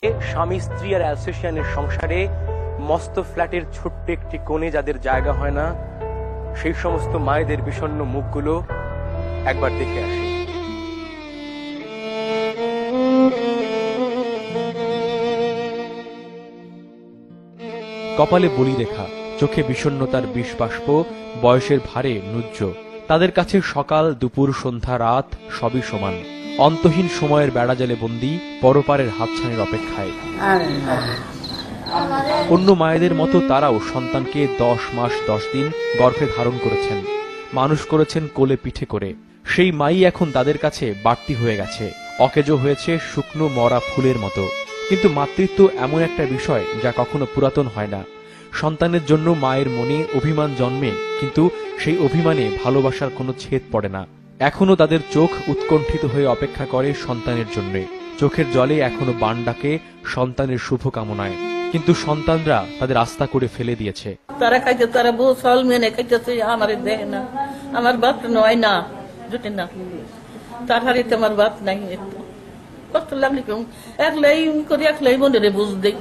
স্বামী স্ত্রী আর অ্যাসোসিয়েশনের সংসারে মস্ত ফ্ল্যাটের ছোট্ট একটি কোণে যাদের জায়গা হয় না, সেই সমস্ত মায়েদের বিষণ্ণ মুখগুলো একবার দেখে আসি। কপালে বলিরেখা, চোখে বিষণ্ণতার বিষবাষ্প, বয়সের ভারে নুজ্জ। তাদের কাছে সকাল দুপুর সন্ধ্যা রাত সবই সমান। অন্তহীন সময়ের বেড়াজালে বন্দী, পরপারের হাতছানির অপেক্ষায়। অন্য মায়েদের মতো তারাও সন্তানকে 10 মাস 10 দিন গর্ভে ধারণ করেছেন, মানুষ করেছেন কোলে পিঠে করে। সেই মাই এখন তাদের কাছে বাড়তি হয়ে গেছে, অকেজো হয়েছে শুকনো মরা ফুলের মতো। কিন্তু মাতৃত্ব এমন একটা বিষয় যা কখনো পুরাতন হয় না। সন্তানের জন্য মায়ের মনে অভিমান জন্মে, কিন্তু সেই অভিমানে ভালোবাসার কোনো ছেদ পড়ে না। এখনো তাদের চোখ উৎকণ্ঠিত হয়ে অপেক্ষা করে সন্তানের জন্য। চোখের জলে এখনো বান ডাকে সন্তানের শুভ কামনায়, কিন্তু সন্তানরা তাদের আস্থা করে ফেলে দিয়েছে। তারা খাইতে, তারা বউ ফল মেনে খাইতেছে, আমার দেয় না, আমার বাপ নয় না, জুটে না, তার হারিতে আমার বাপ নাই। একটু কষ্ট লাগলে কেউ একলাই করে একলাই মনে বুঝ দেই।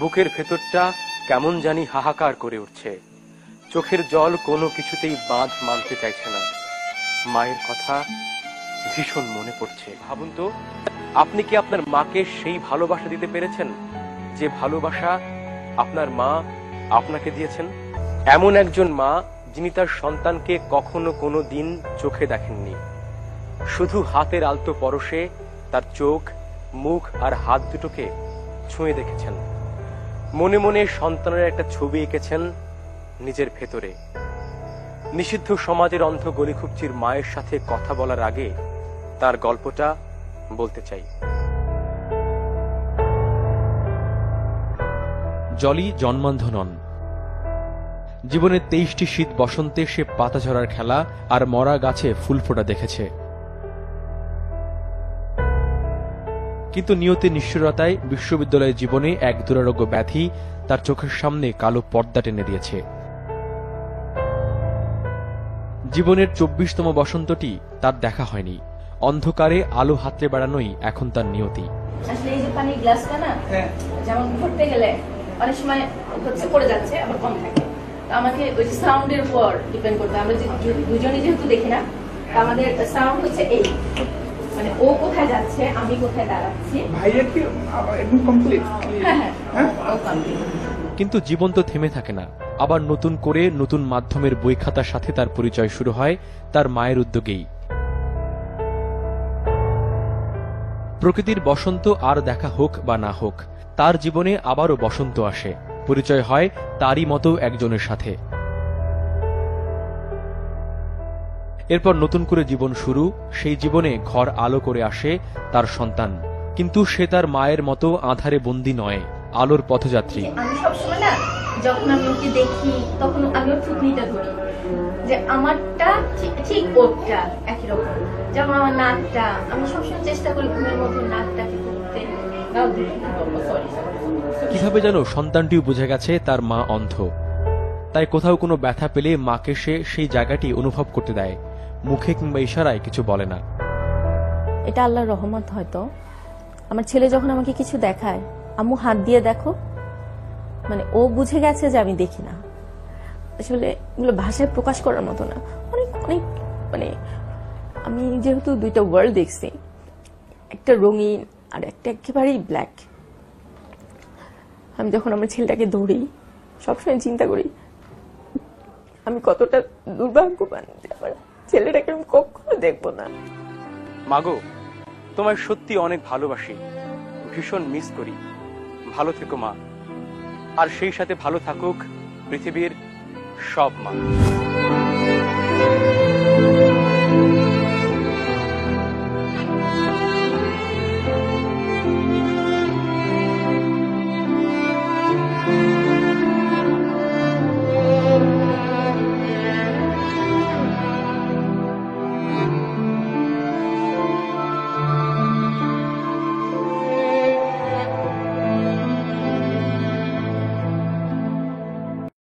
বুকের ভেতরটা কেমন জানি হাহাকার করে উঠছে। চোখের জল কোনো কিছুতেই বাঁধ মানতে চাইছে না। মায়ের কথা ভীষণ মনে পড়ছে। ভাবুন তো, আপনি কি আপনার মাকে সেই ভালোবাসা দিতে পেরেছেন যে ভালোবাসা আপনার মা আপনাকে দিয়েছেন? এমন একজন মা যিনি তার সন্তানকে কখনো কোনো দিন চোখে দেখেননি, শুধু হাতের আলতো পরশে তার চোখ, মুখ আর হাত দুটোকে ছুঁয়ে দেখেছেন। মনে মনে সন্তানের একটা ছবি এঁকেছেন নিজের ভেতরে। নিষিদ্ধ সমাজের অন্ধ গলিখুপচির মায়ের সাথে কথা বলার আগে তার গল্পটা বলতে চাই। জলি জন্মান্ধ নন। জীবনের 23টি শীত বসন্তে সে পাতা ঝরার খেলা আর মরা গাছে ফুল ফোটা দেখেছে, কিন্তু নিয়তির নিষ্ঠুরতায় বিশ্ববিদ্যালয়ের জীবনে এক দুরারোগ্য ব্যাধি তার চোখের সামনে কালো পর্দা টেনে দিয়েছে। জীবনের 24তম বসন্তটি তার দেখা হয়নি। অন্ধকারে আলো হাতড়ে বেড়ানোই এখন তার নিয়তি। আসলে এই যে পানির গ্লাসটা না, যেমন ঘুরতে গেলে অনেক সময় হচ্ছে পড়ে যাচ্ছে, আবার কম থাকে। তো আমাকে ওই সাউন্ডের উপর ডিপেন্ড করতে, আমরা দুজনে যেহেতু দেখি না, আমাদের সাউন্ড হচ্ছে এই, মানে ও কোথায় যাচ্ছে, আমি কোথায় দাঁড়াচ্ছি। ভাইয়া কি একদম কমপ্লিট? হ্যাঁ, ও কমপ্লিট। কিন্তু জীবন তো থেমে থাকে না। আবার নতুন করে নতুন মাধ্যমের বই খাতার সাথে তার পরিচয় শুরু হয় তার মায়ের উদ্যোগেই। প্রকৃতির বসন্ত আর দেখা হোক বা না হোক, তার জীবনে আবারও বসন্ত আসে, পরিচয় হয় তারই মতো একজনের সাথে। এরপর নতুন করে জীবন শুরু, সেই জীবনে ঘর আলো করে আসে তার সন্তান। কিন্তু সে তার মায়ের মতো আঁধারে বন্দী নয়, আলোর পথযাত্রী। আমি সবসময় না, যখন আমি ওকে দেখি তখন আমি ওর থুতনিটা ধরি, যে আমারটা ঠিক ওরটা একই রকম। যেমন আমার নাকটা, আমি সবসময় চেষ্টা করি ঘুমের মধ্যে নাকটাকে করতে। কিভাবে যেন সন্তানটিও বুঝে গেছে তার মা অন্ধ, তাই কোথাও কোনো ব্যথা পেলে মাকে সে সেই জায়গাটি অনুভব করতে দেয়, মুখে কিংবা ইশারায় কিছু বলে না। এটা আল্লাহর রহমত। হয়তো আমার ছেলে যখন আমাকে কিছু দেখায়, আম্মু হাত দিয়ে দেখো, মানে ও বুঝে গেছে যে আমি দেখি না। আসলে এগুলো ভাষায় প্রকাশ করার মতো না। অনেক অনেক মানে আমি যেহেতু দুইটা ওয়ার্ল্ড দেখছি, একটা রঙিন আর একটা একেবারেই ব্ল্যাক। আমি যখন আমার ছেলেটাকে ধরি সবসময় চিন্তা করি আমি কতটা দুর্ভাগ্যবান যে আমার ছেলেটাকে আমি কখনো দেখবো না। মাগো, তোমায় সত্যি অনেক ভালোবাসি, ভীষণ মিস করি। ভালো থেকো মা, আর সেই সাথে ভালো থাকুক পৃথিবীর সব মা।